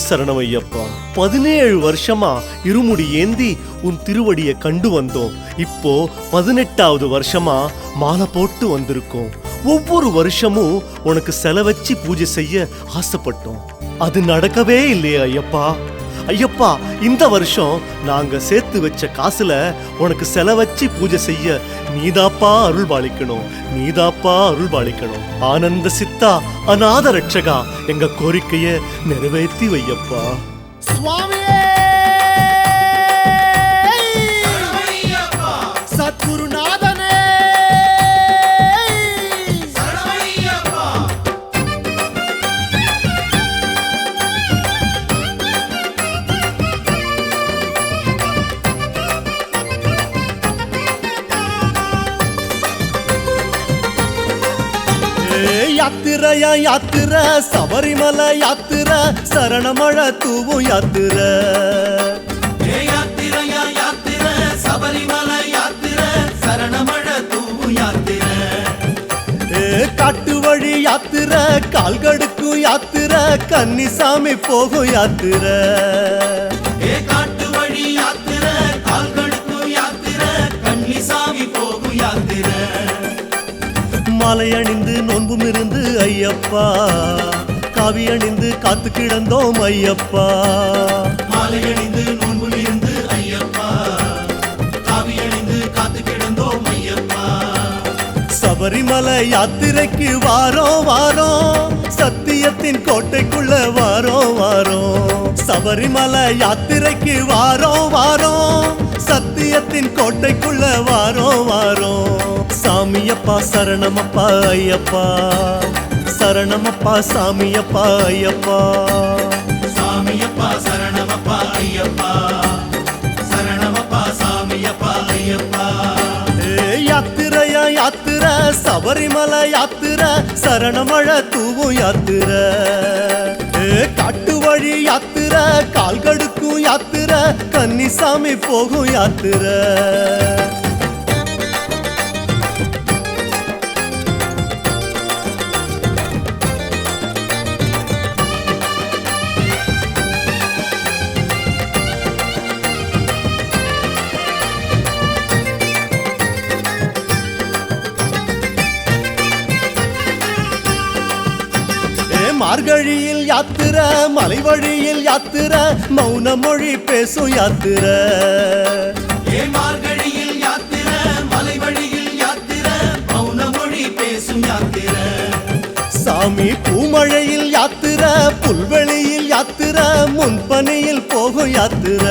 சரணம் ஐயப்பா. 17 வருஷமா இருமுடி ஏந்தி உன் திருவடியை கண்டு வந்தோம். இப்போ 18வது வருஷமா மாலை போட்டு வந்திருக்கோம். ஒவ்வொரு வருஷமும் உனக்கு செலவச்சு பூஜை செய்ய ஆசைப்பட்டோம். அது நடக்கவே இல்லையே ஐயப்பா. ஐயப்பா, இந்த வருஷம் நாங்க சேர்த்து வச்ச காசுல உனக்கு செலவச்சு பூஜை செய்ய நீதாப்பா அருள் பாலிக்கணும், நீதாப்பா அருள் பாலிக்கணும். ஆனந்த சித்தா, அநாத ரட்சகா, எங்க கோரிக்கைய நிறைவேற்றி வையப்பா. சுவாமியே சத்குருநாதனே யாத்திரையா யாத்திர, சபரிமலை யாத்திர, சரணமழ தூவும் யாத்திர. யாத்திரையா யாத்திர, சபரிமலை யாத்திர, சரணமழ தூவும் யாத்திர. காட்டு வழி யாத்திர, கால்கடுக்கும் யாத்திர, கன்னிசாமி போகும் யாத்திர. காட்டு வழி யாத்திர, கால்கடுக்கும் யாத்திர, கன்னிசாமி போகும் யாத்திர. மாலை அணிந்து நோன்பும் இருந்து ஐயப்பா, காவி அணிந்து காத்து கிடந்தோம் ஐயப்பா. மாலை அணிந்து நோன்பும் இருந்து ஐயப்பா, காவி அணிந்து காத்து கிடந்தோம் ஐயப்பா. சபரிமலை யாத்திரைக்கு வாரோம் வாரோம், சத்தியத்தின் கோட்டைக்குள்ள வாரோம் வாரோம். சபரிமலை யாத்திரைக்கு வாரோம் வாரோம், சத்தியத்தின் கோட்டைக்குள்ள வாரோம் வாரோம். சாமியப்பா சரணமப்பா ஐயப்பா, சரணமப்பா சாமியப்பா ஐயப்பா. சாமியப்பா சரணமப்பா ஐயப்பா, சரணமப்பா சாமியப்பா ஐயப்பா. யாத்திரையா யாத்திர, சபரிமலை யாத்திர, சரணமழ தூவும் யாத்திர. காட்டு வழி யாத்திர, கால்கடுக்கும் யாத்திர, கன்னிசாமி போகும் யாத்திர. மார்கழியில் யாத்திர, மலை வழியில் யாத்திர, மௌன மொழி பேசும் யாத்திர. மார்கழியில் யாத்திர, மலை வழியில் யாத்திர, மௌன மொழி பேசும் யாத்திர. சாமி பூமழையில் யாத்திர, புல்வெளியில் யாத்திர, முன்பனியில் போகும் யாத்திர.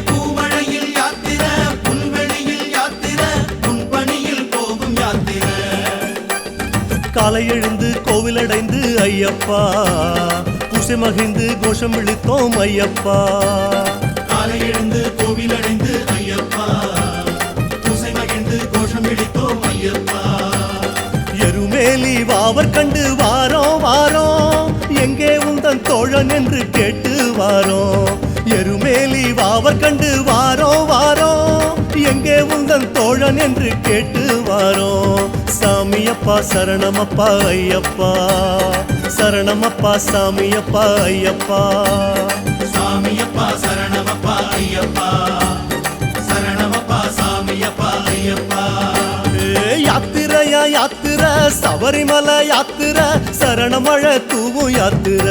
பூமழையில் யாத்திர, புல்வெளியில் யாத்திர, முன்பனியில் போகும் யாத்திர. காலை எழுந்து கோவிலடைந்து ஐயப்பா, பூசை மகிழ்ந்து கோஷம் விழித்தோம் ஐயப்பா. காலை எழுந்து கோவிலடைந்து ஐயப்பா, பூசை மகிழ்ந்து கோஷம் விழித்தோம் ஐயப்பா. எருமேலி வாவர் கண்டு வாரோம் வாரோம், எங்கே உந்தன் தோழன் என்று கேட்டு வாரோம். எருமேலி வாவர் கண்டு வாரோம் வாரோம், எங்கே உந்தன் தோழன் என்று கேட்டு வாரோம். சாமியப்பா சரணமப்பா ஐயப்பா, சரணமப்பா சாமியப்பா ஐயப்பா. சாமியப்பா சரணமப்பா ஐயப்பா, சரணமப்பா சாமியப்பா ஐயப்பா. யாத்திரையா யாத்திர, சபரிமலை யாத்திர, சரணமழ தூவும் யாத்திர.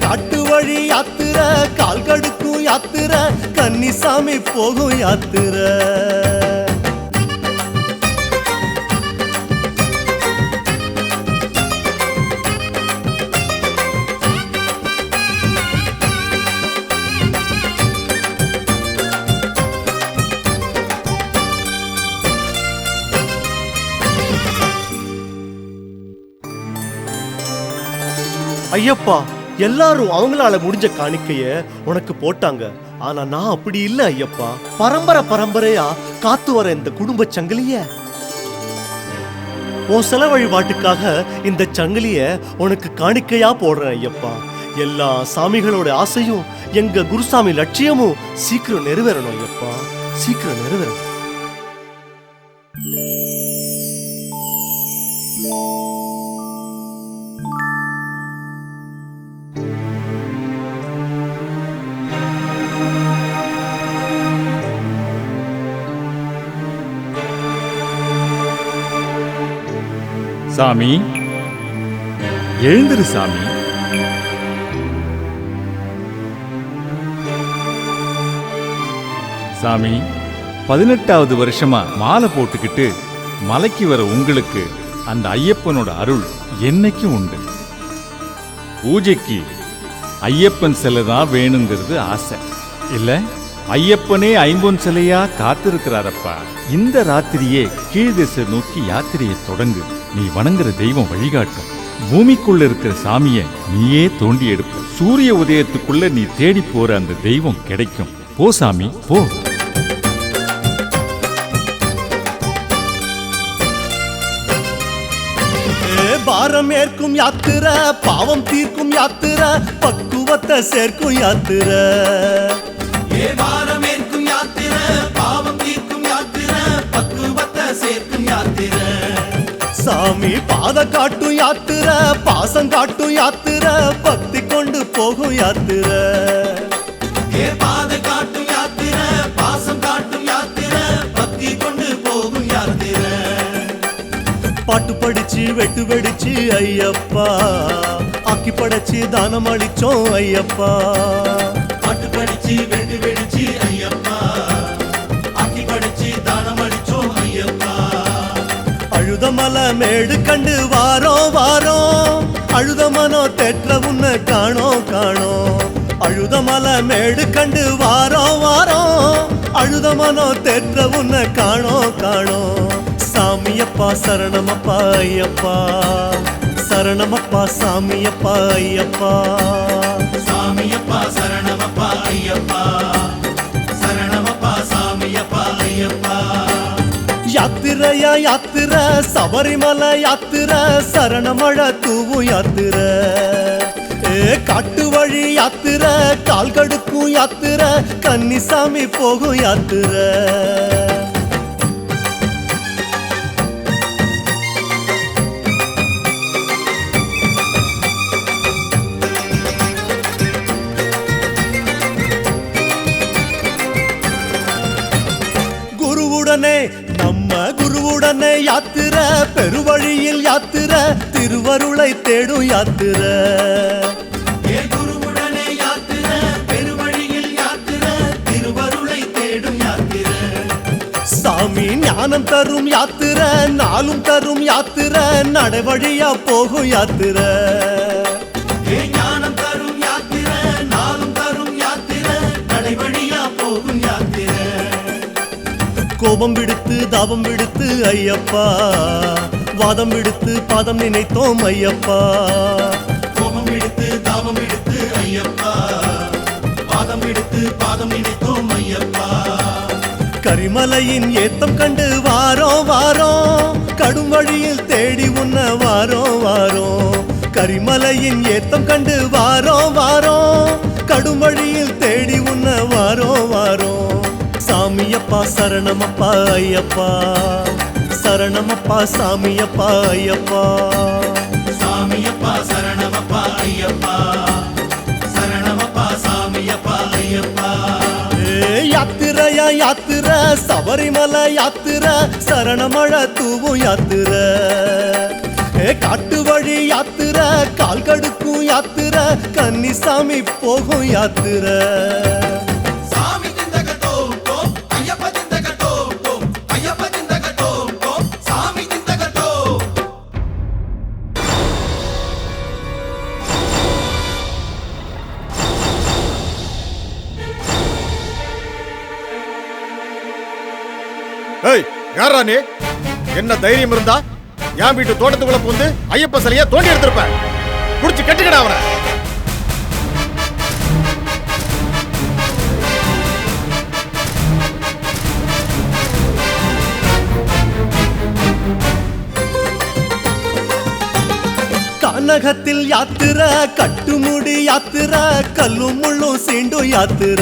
காட்டு வழி யாத்திர, கால்கடுக்கும் யாத்திர, கன்னிசாமி போகும் யாத்திர. ஐயப்பா, எல்லாரும் அவங்களால முடிஞ்ச காணிக்கைய உனக்கு போட்டாங்க. ஆனா நான் அப்படி இல்ல ஐயப்பா. பரம்பரை பரம்பரையா காத்து வர இந்த குடும்ப சங்கிலிய, உன் செல வழிபாட்டுக்காக இந்த சங்கிலிய உனக்கு காணிக்கையா போடுறேன் ஐயப்பா. எல்லா சாமிகளோட ஆசையும் எங்க குருசாமி லட்சியமும் சீக்கிரம் நிறைவேறணும் ஐயப்பா, சீக்கிரம் நிறைவேறணும். சாமி, எழுந்திரு சாமி. சாமி, 18வது வருஷமா மாலை போட்டுக்கிட்டு மலைக்கு வர உங்களுக்கு அந்த ஐயப்பனோட அருள் என்னைக்கும் உண்டு. பூஜைக்கு ஐயப்பன் சிலை தான் வேணுங்கிறது ஆசை இல்ல? ஐயப்பனே ஐம்பொன் சிலையா காத்திருக்கிறாரப்பா. இந்த ராத்திரியே கீழ் திசை நோக்கி யாத்திரையை தொடங்கு. நீ வணங்குற தெய்வம் வழிகாட்டும். பூமிக்குள்ள இருக்கிற சாமிய நீயே தோண்டி எடுப்ப. சூரிய உதயத்துக்குள்ள நீ தேடி போற அந்த தெய்வம் கிடைக்கும். போ சாமி, போ. பாரம் ஏற்கும் யாத்திர, பாவம் தீர்க்கும் யாத்திர, பக்குவத்தை சேர்க்கும் யாத்திர. பாரம் ஏற்கும் யாத்திர, பாவம் தீர்க்கும் யாத்திர, பக்குவத்தை சேர்க்கும் யாத்திர. சாமி பாத காட்டும் யாத்திர, பாசம் காட்டும் யாத்திர, பக்தி கொண்டு போகும் யாத்திர. பாத காட்டும் யாத்திர, பாசம் காட்டும் யாத்திர, பக்தி கொண்டு போகும் யாத்திர. பாட்டு படிச்சு வெட்டு வெடிச்சு ஐயப்பா, ஆக்கி படைச்சு தானம் அளிச்சோம் ஐயப்பா. பாட்டு படிச்சு வெட்டு வெடிச்சு ஐயப்பா, ஆக்கி படிச்சு தானம் அளிச்சோம் ஐயப்பா. அழுதமலை மேடு கண்டு வாரோம் வாரோம், அழுத மனோ தெற்ற உன்னை காணோம் காணோம். அழுதமலை மேடு கண்டு வாரோம் வாரோம், அழுத மனோ தெற்ற உன்னை காணோம் காணோம். சாமியப்பா சரணமப்பா ஐயப்பா, சரணமப்பா சாமியப்பா ஐயப்பா. சாமியப்பா சரணமப்பா ஐயப்பா, சரணமப்பா சாமியப்பா ஐயப்பா. யாத்திரையா யாத்திர, சபரிமலை யாத்திர, சரணமழை தூவும் யாத்திர. காட்டு வழி யாத்திர, கால் கடுக்கும் யாத்திர, கன்னிசாமி போகும் யாத்திர. நம்ம குருவுடனே யாத்திர, பெருவழியில் யாத்திர, திருவருளை தேடும் யாத்திர. குருவுடனே யாத்திர, பெருவழியில் யாத்திர, திருவருளை தேடும் யாத்திர. சாமி ஞானம் தரும் யாத்திர, நாளும் தரும் யாத்திர, நடைவழியா போகும் யாத்திர. ஞானம் தரும் யாத்திர, நாளும் தரும் யாத்திர, நடைவழியா போகும் யாத்திர. கோபம் விடுத்து தாபம் விடுத்து ஐயப்பா, வாதம் விடுத்து பாதம் நினைத்தோம் ஐயப்பா. கோபம் விடுத்து தாபம் விடுத்து ஐயப்பா, பாதம் விடுத்து பாதம் நினைத்தோம் ஐயப்பா. கரிமலையின் ஏத்தம் கண்டு வாரோம் வாரோம், கடும் வழியில் தேடி உன்ன வாரோம் வாரோம். கரிமலையின் ஏத்தம் கண்டு வாரோம் வாரோம், கடும் வழியில் தேடி உன்ன வாரோம் வாரோம். சாமியப்பா சரணமப்பா ஐயப்பா, சரணமப்பா சாமியப்பா ஐயப்பா. சாமியப்பா சரணமப்பா ஐயப்பா, சரணமப்பா சாமியப்பா ஐயப்பா. யாத்திரையா யாத்திர, சபரிமலை யாத்திர, சரணமழை தூவும் யாத்திர. காட்டு வழி யாத்திர, கால் கடுக்கும் யாத்திர, கன்னிசாமி போகும் யாத்திர. ஏய், யாரா நீ? என்ன தைரியம் இருந்தா என் வீட்டு தோட்டத்துக்குள்ள புந்து ஐயப்ப சிலைய தோண்டி எடுத்திருப்ப. புடிச்சு கட்டுக்கடா அவரை. கானகத்தில் யாத்திர, கட்டுமுடி யாத்திர, கல்லும் முள்ளும் சீண்டும் யாத்திர.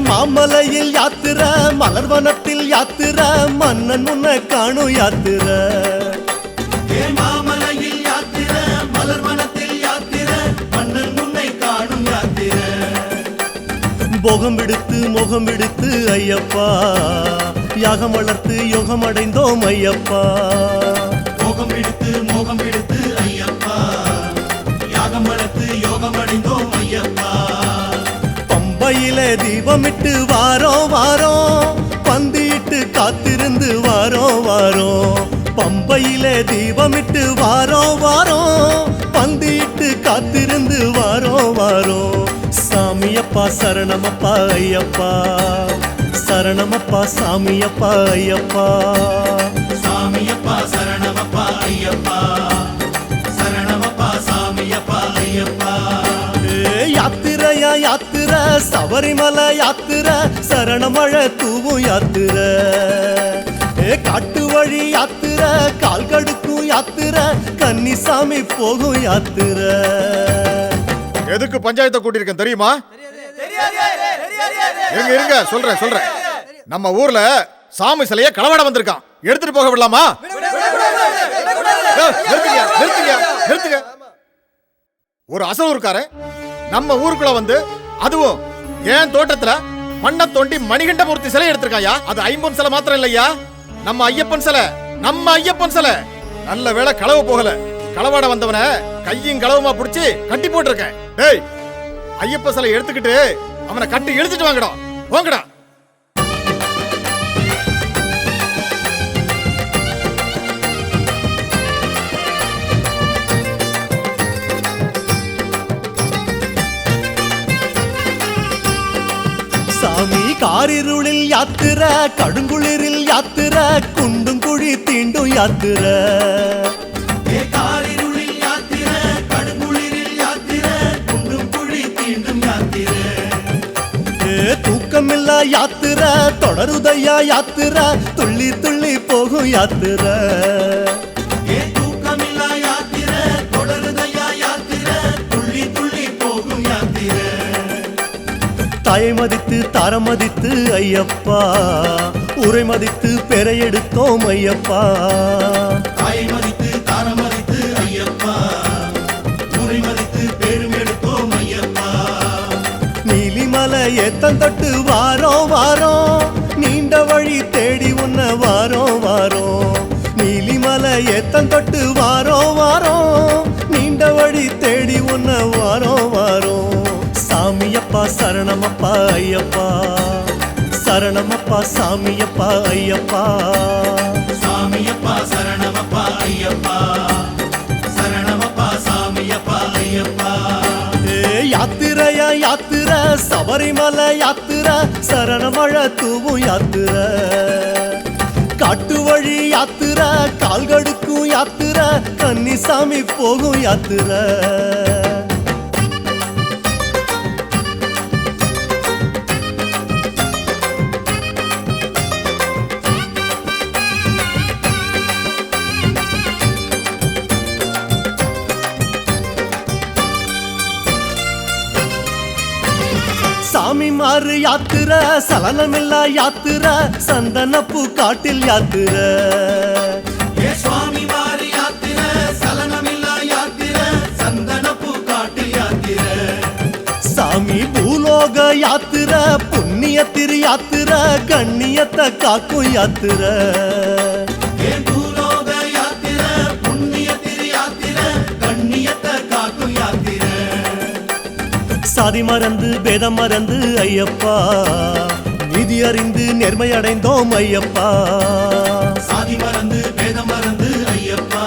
மாமலையில் யாத்திர, மலர்வனத்தில் யாத்திர, மன்னன் முன்ன காணும் யாத்திர. மாமலையில் யாத்திர, மலர்வனத்தில் யாத்திர, மன்னன் முன்னை காணும் யாத்திர. முகம் எடுத்து ஐயப்பா யாகம் வளர்த்து யோகம் அடைந்தோம் ஐயப்பா. மோகம் எடுத்து ஐயப்பா யாகம் வளர்த்து யோகம் அடைந்தோம் ஐயப்பா. பம்பையிலே தீபமிட்டு வாரோம் பந்தியிட்டு காத்திருந்து வாரோம். பம்பையிலே தீபமிட்டு வாரோம் பந்தியிட்டு காத்திருந்து வாரோம். சாமியப்பா சரணமப்பா ஐயப்பா, சரணமப்பா சாமியப்பா ஐயப்பா. சாமியப்பா சரணமப்பா ஐயப்பா, சரணமப்பா சாமியப்பா ஐயப்பா. யாத்திரையா யாத்திரை சபரிமலை யாத்திரை சரணமழை தூவும் யாத்திரை. காட்டு வழி யாத்திரை கால் கடுக்கும் யாத்திரை கன்னிசாமி போகும் யாத்திரை. எதுக்கு பஞ்சாயத்தை கூட்டியிருக்கேன் தெரியுமா? இருங்க சொல்றேன். நம்ம ஊர்ல சாமி சிலைய களவாட வந்திருக்கான், எடுத்துட்டு போக விடலாமா? நிறுத்துங்க. ஒரு அசலூர்காரன் நம்ம ஊருக்குள்ள வந்து அதுவும் ஏன் தோட்டத்துல மண்ணை தோண்டி மணிகண்டமூர்த்தி சிலை எடுத்திருக்காயா. அது ஐம்பொன் சிலை மாத்திரம் இல்லையா, நம்ம ஐயப்பன் சிலை. நல்ல வேளை களவு போகல. களவாட வந்தவன கையும் களவுமா புடிச்சு கட்டி போட்டிருக்கேன். டேய், ஐயப்ப சிலை எடுத்துக்கிட்டு அவனை கட்டி இழுத்துட்டு வாங்கடா. சாமி காரிருளில் யாத்திரை கடுங்குளிரில் யாத்திரை குண்டும் குழி தீண்டும் யாத்திரை. காரிருளில் யாத்திரை கடுங்குளிரில் யாத்திரை குண்டும் குழி தீண்டும் யாத்திரை. தூக்கமில்லா யாத்திரை தொடருதையா யாத்திரை துள்ளி துள்ளி போகும் யாத்திரை. தூக்கமில்லா யாத்திரை தொடருதையா யாத்திரை துள்ளி துள்ளி போகும் யாத்திரை. தாயை மதித்து தாரம் மதித்து ஐயப்பா உரை மதித்து பெறை எடுத்தோம் ஐயப்பா. தாயை மதித்து தாரம் மதித்து ஐயப்பா உரை மதித்து பேரும் எடுத்தோம் ஐயப்பா. நீலிமலை ஏத்தந்தொட்டு வாரோம் நீண்ட வழி தேடி உன்ன வாரோம். நீலிமலை ஏத்தந்தொட்டு வாரோம் நீண்ட வழி தேடி உன்ன வாரோம். சாமியப்பா சரணமப்பா ஐயப்பா, சரணமப்பா சாமியப்பா ஐயப்பா. சாமியப்பா சரணமப்பா ஐயப்பா, சரணமப்பா சாமியப்பா ஐயப்பா. யாத்திரையா யாத்திரை சபரிமலை யாத்திரை சரணமழை தூவும் யாத்திரை. காட்டு வழி யாத்திரை கால் கடுக்கும் யாத்திரை கன்னிசாமி போகும் யாத்திரை. சாமி மாறு யாத்திரை சலனமில்லா யாத்திரை சந்தனப்பூ காட்டில் யாத்திரை. சுவாமி மாறி யாத்திரை சலனமில்லா யாத்திரை சந்தனப்பூ காட்டில் யாத்திரை. சாமி பூலோக யாத்திரை புண்ணிய திரு யாத்திரை கண்ணியத்தை காக்கும் யாத்திரை. பூலோக யாத்திரை புண்ணிய திரு யாத்திரை கண்ணியத்தை காக்கும் யாத்திரை. சாதி மறந்து பேதம் மறந்து ஐயப்பா நீதி அறிந்து நேர்மை அடைந்தோம் ஐயப்பா. சாதி மறந்து பேதம் மறந்து ஐயப்பா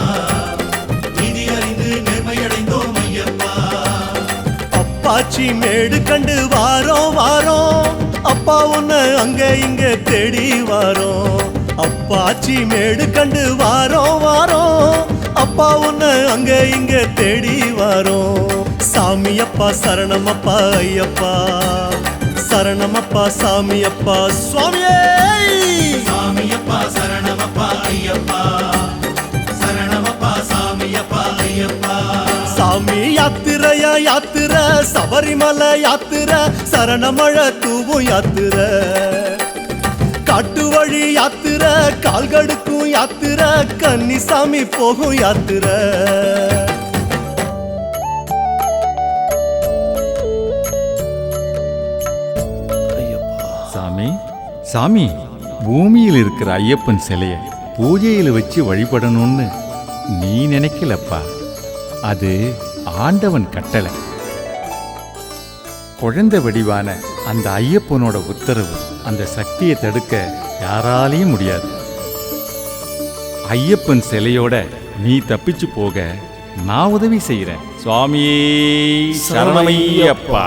நீதி அறிந்து நேர்மை அடைந்தோம் ஐயப்பா. அப்பாச்சி மேடு கண்டு வாரோம் அப்பா உன்னை அங்க இங்க தேடி வாரோம். அப்பாச்சி மேடு கண்டு வாரோம் அப்பா உன்னை அங்க இங்க தேடி வாரோம். சாமியப்பா சரணமப்பா ஐயப்பா, சரணமப்பா சாமியப்பா. சுவாமியே சாமியப்பா சரணமப்பா ஐயப்பா, சரணமப்பா சாமியப்பா ஐயப்பா. சாமி யாத்திரையா யாத்திரை சபரிமலை யாத்திரை சரணமழை தூவும் யாத்திரை. காட்டு வழி யாத்திரை கால் கடுக்கும் யாத்திரை கன்னிசாமி போகும் யாத்திரை. சாமி, பூமியில் இருக்கிற ஐயப்பன் சிலைய பூஜையில் வச்சு வழிபடணும்னு நீ நினைக்கலப்பா. அது ஆண்டவன் கட்டளை. குழந்தை வடிவான அந்த ஐயப்பனோட உத்தரவு. அந்த சக்தியை தடுக்க யாராலையும் முடியாது. ஐயப்பன் சிலையோட நீ தப்பிச்சு போக நான் உதவி செய்யறேன். சுவாமியே சரணமையப்பா.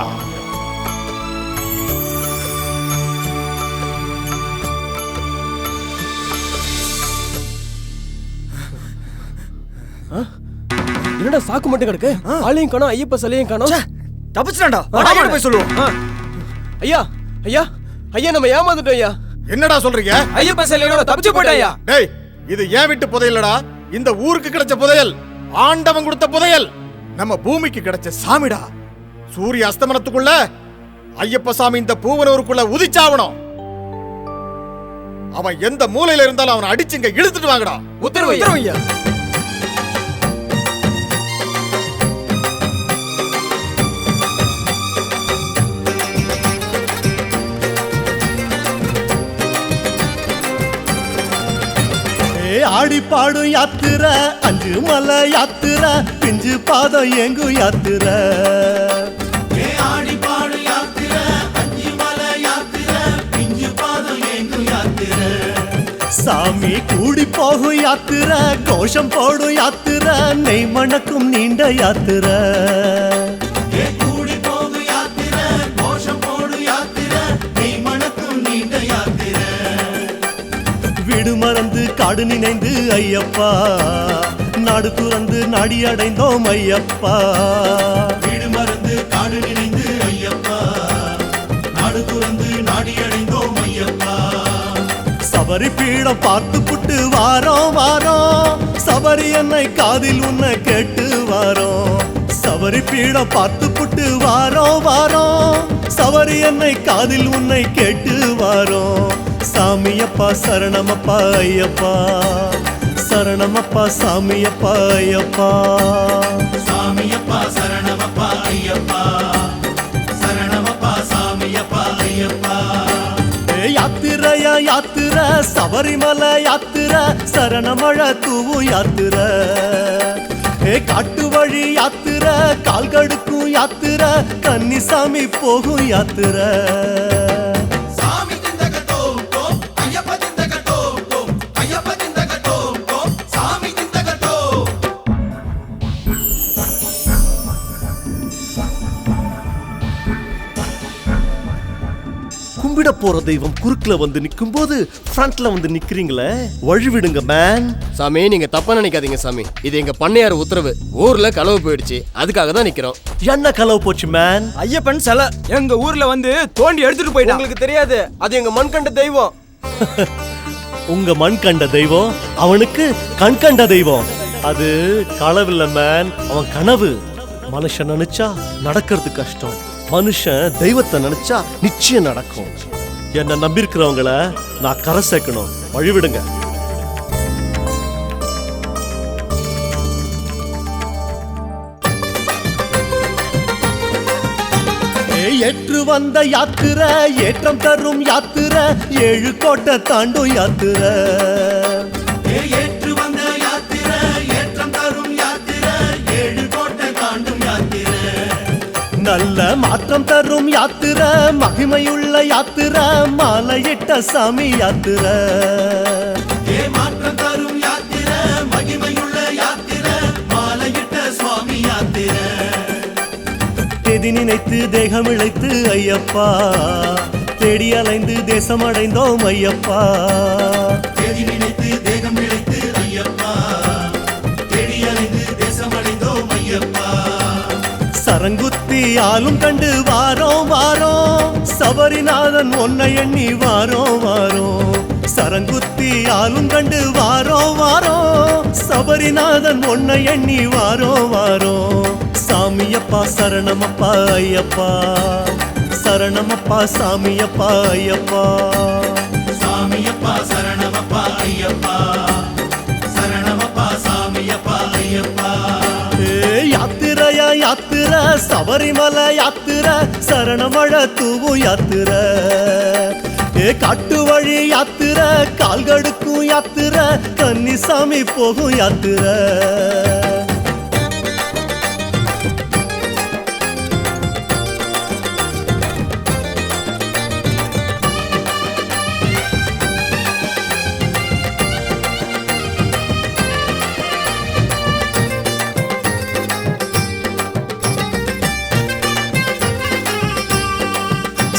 என்னடா சாக்கு மட்டும் கிடக்கு? ஆளையும் காணோம், ஐயப்ப சிலையும் காணோம். தப்பிச்சிட்டான்டா. போய் சொல்லுவோம். ஐயா ஐயா ஐயா, நம்ம ஏமாந்துட்டோம் ஐயா. என்னடா சொல்றீங்க? ஐயப்ப சிலையோட தப்பிச்சு போயிட்டா ஐயா. டேய், இது ஏன் விட்டு புதையலடா. இந்த ஊருக்கு கிடைச்ச புதையல், ஆண்டவன் கொடுத்த புதையல், நம்ம பூமிக்கு கிடைச்ச சாமிடா. சூரிய அஸ்தமனத்துக்குள்ள ஐயப்ப சாமி இந்த பூவனூருக்குள்ள உதிச்சாவணும். அவன் எந்த மூலையில இருந்தாலும் அவனை அடிச்சுங்க இழுத்துட்டு வாங்கடா. உத்தரவு ஐயா. ஆடி பாடும் யாத்திர, அஞ்சு மலை யாத்திர, பிஞ்சு பாதம் எங்கும் யாத்திர. ஆடி பாடு யாத்திர, அஞ்சு மலை யாத்திர, பிஞ்சு பாதம் எங்கும் யாத்திர. சாமி கூடி போகும் யாத்திர, கோஷம் போடும் யாத்திர, நெய் மணக்கும் நீண்ட யாத்திர. கூடி போகு யாத்திர, கோஷம் போடு யாத்திர, நெய் மணக்கும் நீண்ட யாத்திர. வீடு மறந்து காடு நினைந்து ஐயப்பா, நாடு துறந்து நாடி அடைந்தோம் ஐயப்பா. வீடு மறந்து காடு நினைந்து ஐயப்பா, நாடு துறந்து நாடி அடைந்தோம் ஐயப்பா. சபரி பீடம் பார்த்து புட்டு வாரோம் வாரோம், சபரி என்னை காதில் உன்னை கேட்டு வாரோம். சபரி பீடம் பார்த்து புட்டு வாரோம் வாரோம், சபரி என்னை காதில் உன்னை கேட்டு வாரோம். சாமியப்பா சரணமப்பா ஐயப்பா, சரணமப்பா சாமியப்பா ஐயப்பா. சாமியப்பா சரணமப்பா ஐயப்பா, சரணமப்பா சாமியப்பா ஐயப்பா. யாத்திரையா யாத்திர, சபரிமலை யாத்திர, சரணமழ தூவு யாத்திர. காட்டு வழி யாத்திர, கால்கடுக்கும் யாத்திர, கன்னிசாமி போகும் யாத்திர. சாமி திந்தகத்தோம் தோம், ஐயப்ப திந்தகத்தோம் தோம், ஐயப்ப திந்தகத்தோம் தோம், சாமி திந்தகத்தோம். கும்பிட போற தெய்வம் குறுக்குல வந்து நிக்கும் போது ஃப்ரண்ட்ல வந்து நிக்கிறீங்களே, வழிவிடுங்க மேன். சாமி, நீங்க தப்பா நினைக்காதீங்க சாமி. இது எங்க பண்ணையார் உத்தரவு. ஊர்ல களவு போயிடுச்சு, அதுக்காக தான் நிக்கிறோம். என்ன கலவு போச்சு மேன்? ஐயப்பன் சிலை எங்க ஊர்ல வந்து தோண்டி எடுத்துட்டு போயிட்டான். உங்களுக்கு தெரியாது, அது எங்க மண் கண்ட தெய்வம். உங்க மண் கண்ட தெய்வம் அவனுக்கு கண் கண்ட தெய்வம். அது களவில்ல மேன், அவன் கனவு. மனுஷன் நினைச்சா நடக்கிறது கஷ்டம், மனுஷன் தெய்வத்தை நினைச்சா நிச்சயம் நடக்கும். என்ன நம்பியிருக்கிறவங்கள நான் கரை சேர்க்கணும், வழிவிடுங்க. ஏற்று வந்த யாத்திர, ஏற்றம் தரும் யாத்திர, 7 கோட்டை தாண்டும் யாத்திர. ஏற்று வந்த யாத்திர, ஏற்றம் தரும் யாத்திர, 7 கோட்டை தாண்டும் யாத்திர. நல்ல மாற்றம் தரும் யாத்திர, மகிமையுள்ள யாத்திர, மாலையிட்ட சாமி யாத்திர. மாற்றம் தரும் யாத்திர, மகிமையுள்ள யாத்திர, மாலையிட்ட சுவாமி யாத்திர. தேதி நினைத்து தேகம் இழைத்து ஐயப்பா, தேடி அலைந்து தேசம் அடைந்தோம் ஐயப்பா. தேதி நினைத்து தேகம் இழைத்து ஐயப்பா, தேடி அலைந்து தேசம் அடைந்தோம் ஐயப்பா. சரங்குத்தி ஆளும் கண்டு வாரோம் வாரோம், சபரிநாதன் ஒன்னை எண்ணி வாரோம் வாரோம். சரங்குத்தி ஆளும் கண்டு வாரோம் வாரோம், சபரிநாதன் ஒன்னை எண்ணி வாரோம் வாரோம். சாமியப்பா சரணமப்பா ஐயப்பா, சரணமப்பா சாமியப்பா ஐயப்பா. சாமியப்பா சரணமப்பா ஐயப்பா, சரணமப்பா சாமியப்பா ஐயப்பா. யாத்திரையா யாத்திர, சபரிமலை யாத்திர, சரணமழ தூவு யாத்திர. காட்டு வழி யாத்திர கால்கடுக்கும் யாத்திர கன்னிசாமி போகும் யாத்திர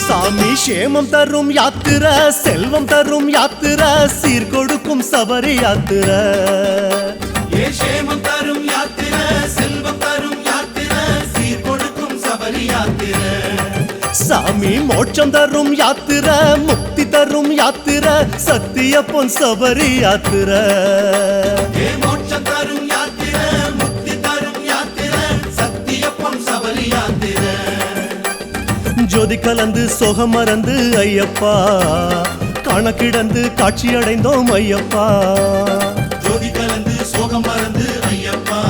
சாமி சேமம் தரும் யாத்திர செல்வம் தரும் யாத்திர சீர்கொடுக்கும் சபரி யாத்திர ஏஷேமம் தரும் யாத்திர செல்வம் தரும் யாத்திர சீர் கொடுக்கும் சபரி யாத்திர சாமி மோட்சம் தரும் யாத்திர முக்தி தரும் யாத்திர சத்திய பொன் சபரி யாத்திர ஏ மோட்சம் தரும் யாத்திர முக்தி தரும் யாத்திர சத்திய பொன் சபரி யாத்திர ஜோதி கலந்து சோகம் மறந்து ஐயப்பா கணக்கிடந்து காட்சி அடைந்தோம் ஐயப்பா ஜோதி கலந்து சோகம் மறந்து ஐயப்பா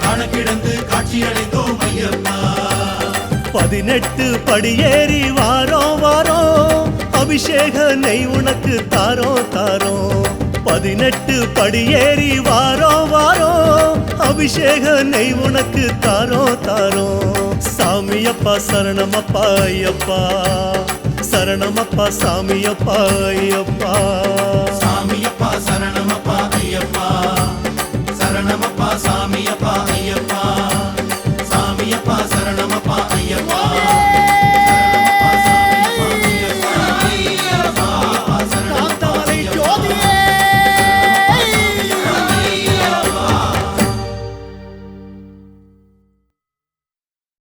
காணக்கிடந்து காட்சி அடைந்தோம் ஐயப்பா 18 படியேறி வாரோம் வாரோம் அபிஷேக நெய் உனக்கு தாரோம் தாரோம் 18 படியேறி வாரோம் வாரோம் அபிஷேக நெய் உனக்கு தாரோம் தாரோம் சாமியப்பா சரணமப்பா ஐயப்பா சரணமப்பா சாமியப்பா ஐயப்பா சாமியப்பா சரணமப்பா ஐயப்பா சரணமப்பா சாமியப்பா